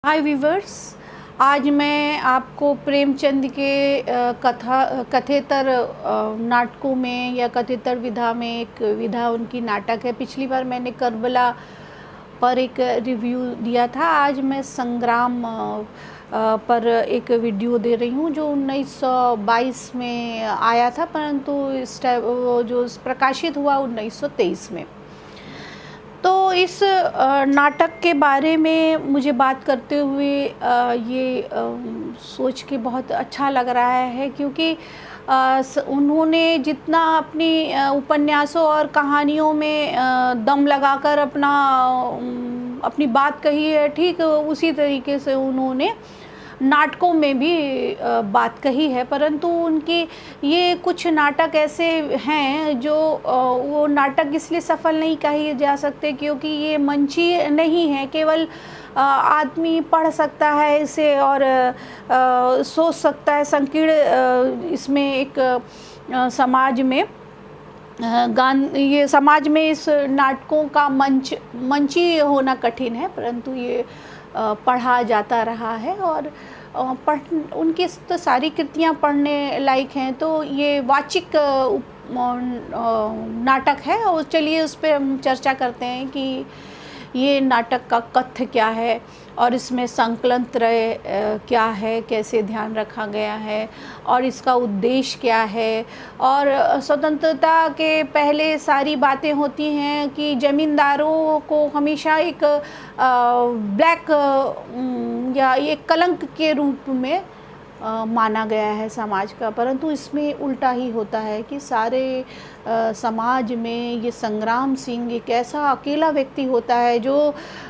हाय viewers. आज मैं आपको प्रेमचंद के कथेतर नाटकों में या कथेतर विधा में एक विधा उनकी नाटक है। पिछली बार मैंने करबला पर एक रिव्यू दिया था। आज मैं संग्राम पर एक वीडियो दे रही हूँ जो 1922 में आया था, परंतु इस टाइम जो प्रकाशित हुआ 1923 में। तो इस नाटक के बारे में मुझे बात करते हुए ये सोच के बहुत अच्छा लग रहा है, क्योंकि उन्होंने जितना अपनी उपन्यासों और कहानियों में दम लगाकर अपनी बात कही है, ठीक उसी तरीके से उन्होंने नाटकों में भी बात कही है। परंतु उनकी ये कुछ नाटक ऐसे हैं जो वो नाटक इसलिए सफल नहीं कहे जा सकते क्योंकि ये मंची नहीं है। केवल आदमी पढ़ सकता है इसे और सोच सकता है। संकीर्ण इसमें एक समाज में ये समाज में इस नाटकों का मंची होना कठिन है, परंतु ये पढ़ा जाता रहा है और उनकी तो सारी कृतियाँ पढ़ने लायक हैं। तो ये वाचिक नाटक है और चलिए उस पर हम चर्चा करते हैं कि ये नाटक का कथ्य क्या है और इसमें संकलन त्रय क्या है, कैसे ध्यान रखा गया है और इसका उद्देश्य क्या है। और स्वतंत्रता के पहले सारी बातें होती हैं कि ज़मींदारों को हमेशा एक ब्लैक या एक कलंक के रूप में माना गया है समाज का, परंतु इसमें उल्टा ही होता है कि सारे समाज में ये संग्राम सिंह एक ऐसा अकेला व्यक्ति होता है जो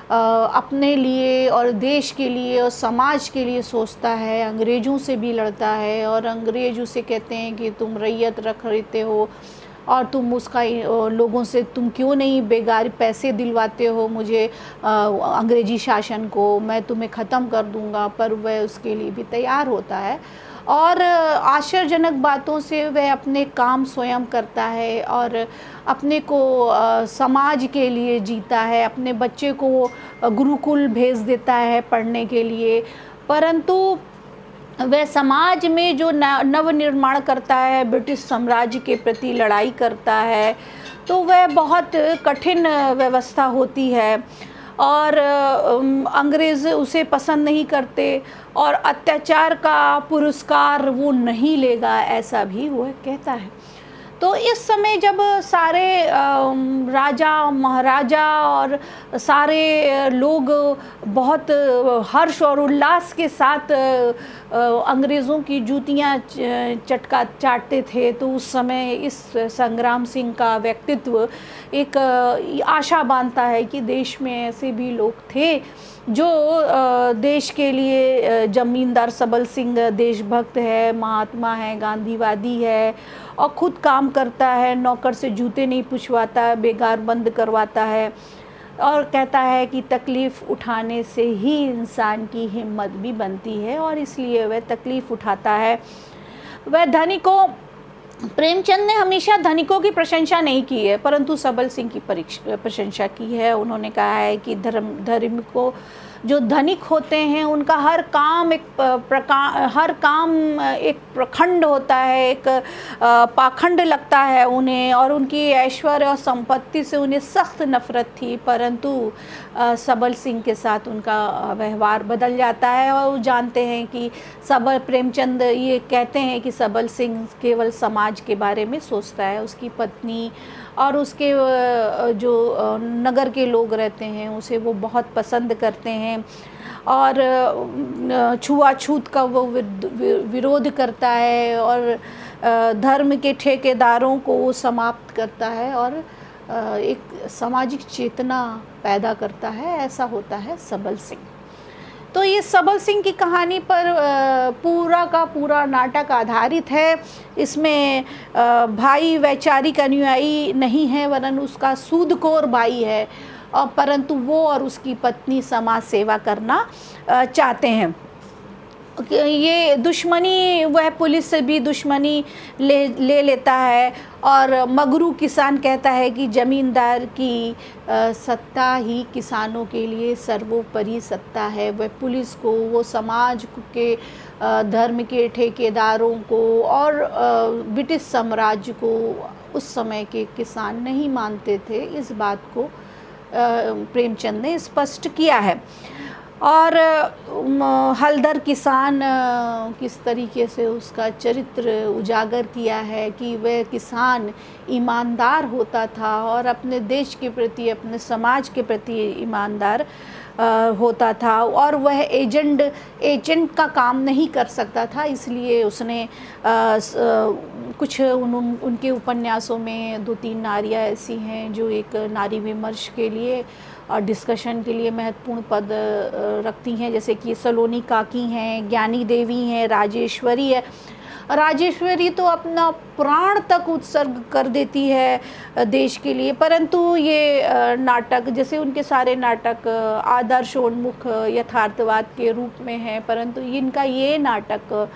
अपने लिए और देश के लिए और समाज के लिए सोचता है। अंग्रेज़ों से भी लड़ता है और अंग्रेज़ उसे कहते हैं कि तुम रैयत रख रहते हो और तुम उसका लोगों से तुम क्यों नहीं बेगार पैसे दिलवाते हो मुझे, अंग्रेज़ी शासन को मैं तुम्हें ख़त्म कर दूंगा। पर वह उसके लिए भी तैयार होता है और आश्चर्यजनक बातों से वह अपने काम स्वयं करता है और अपने को समाज के लिए जीता है। अपने बच्चे को गुरुकुल भेज देता है पढ़ने के लिए, परंतु वह समाज में जो नव निर्माण करता है, ब्रिटिश साम्राज्य के प्रति लड़ाई करता है, तो वह बहुत कठिन व्यवस्था होती है और अंग्रेज़ उसे पसंद नहीं करते और अत्याचार का पुरस्कार वो नहीं लेगा, ऐसा भी वह कहता है। तो इस समय जब सारे राजा महाराजा और सारे लोग बहुत हर्ष और उल्लास के साथ अंग्रेज़ों की जूतियाँ चाटते थे, तो उस समय इस संग्राम सिंह का व्यक्तित्व एक आशा बांधता है कि देश में ऐसे भी लोग थे जो देश के लिए, जमींदार सबल सिंह देशभक्त है, महात्मा है, गांधीवादी है और ख़ुद काम करता है, नौकर से जूते नहीं पूछवाता, बेगार बंद करवाता है और कहता है कि तकलीफ़ उठाने से ही इंसान की हिम्मत भी बनती है और इसलिए वह तकलीफ़ उठाता है। वह धनिकों, प्रेमचंद ने हमेशा धनिकों की प्रशंसा नहीं की है, परंतु सबल सिंह की प्रशंसा की है। उन्होंने कहा है कि धर्म को जो धनिक होते हैं उनका हर काम एक प्रखंड होता है, एक पाखंड लगता है उन्हें और उनकी ऐश्वर्य और संपत्ति से उन्हें सख्त नफरत थी, परंतु सबल सिंह के साथ उनका व्यवहार बदल जाता है और वो जानते हैं कि प्रेमचंद ये कहते हैं कि सबल सिंह केवल समाज के बारे में सोचता है, उसकी पत्नी और उसके जो नगर के लोग रहते हैं उसे वो बहुत पसंद करते हैं और छुआछूत का वो विरोध करता है और धर्म के ठेकेदारों को वो समाप्त करता है और एक सामाजिक चेतना पैदा करता है। ऐसा होता है सबल सिंह। तो ये सबल सिंह की कहानी पर पूरा का पूरा नाटक आधारित है। इसमें भाई वैचारिक अनुयायी नहीं है, वरन उसका सूदखोर भाई है और परंतु वो और उसकी पत्नी समाज सेवा करना चाहते हैं। ये दुश्मनी, वह पुलिस से भी दुश्मनी ले लेता है। और मगरू किसान कहता है कि ज़मींदार की सत्ता ही किसानों के लिए सर्वोपरि सत्ता है। वह पुलिस को, वो समाज के धर्म के ठेकेदारों को और ब्रिटिश साम्राज्य को उस समय के किसान नहीं मानते थे। इस बात को प्रेमचंद ने स्पष्ट किया है। और हलदर किसान किस तरीके से उसका चरित्र उजागर किया है कि वह किसान ईमानदार होता था और अपने देश के प्रति, अपने समाज के प्रति ईमानदार होता था, और वह एजेंट का काम नहीं कर सकता था। इसलिए उसने कुछ उनके उपन्यासों में 2-3 नारियाँ ऐसी हैं जो एक नारी विमर्श के लिए और डिस्कशन के लिए महत्वपूर्ण पद रखती हैं, जैसे कि सलोनी काकी हैं, ज्ञानी देवी हैं, राजेश्वरी है। राजेश्वरी तो अपना प्राण तक उत्सर्ग कर देती है देश के लिए, परंतु ये नाटक, जैसे उनके सारे नाटक आदर्शोन्मुख यथार्थवाद के रूप में हैं, परंतु इनका ये नाटक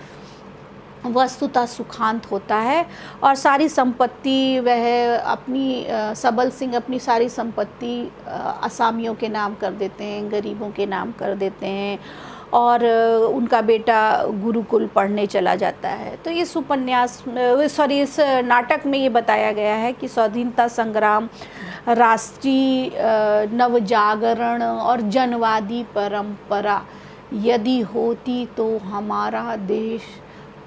वस्तुतः सुखांत होता है। और सारी संपत्ति वह अपनी सबल सिंह अपनी सारी संपत्ति असामियों के नाम कर देते हैं, गरीबों के नाम कर देते हैं, और उनका बेटा गुरुकुल पढ़ने चला जाता है। तो इस उपन्यास इस नाटक में ये बताया गया है कि स्वाधीनता संग्राम, राष्ट्रीय नवजागरण और जनवादी परंपरा यदि होती तो हमारा देश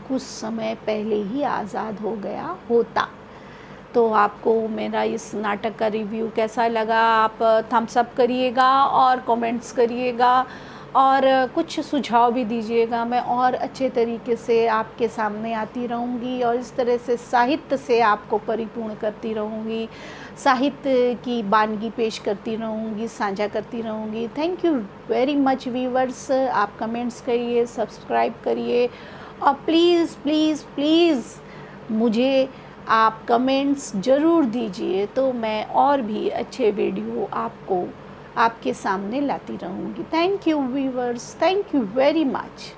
कुछ समय पहले ही आज़ाद हो गया होता। तो आपको मेरा इस नाटक का रिव्यू कैसा लगा, आप थम्स अप करिएगा और कमेंट्स करिएगा और कुछ सुझाव भी दीजिएगा। मैं और अच्छे तरीके से आपके सामने आती रहूँगी और इस तरह से साहित्य से आपको परिपूर्ण करती रहूँगी, साहित्य की वानगी पेश करती रहूँगी, साझा करती रहूँगी। Thank you very much viewers. आप कमेंट्स करिए, सब्सक्राइब करिए और प्लीज़ प्लीज़ प्लीज़ मुझे आप कमेंट्स ज़रूर दीजिए, तो मैं और भी अच्छे वीडियो आपके सामने लाती रहूँगी। Thank you viewers, thank you very much.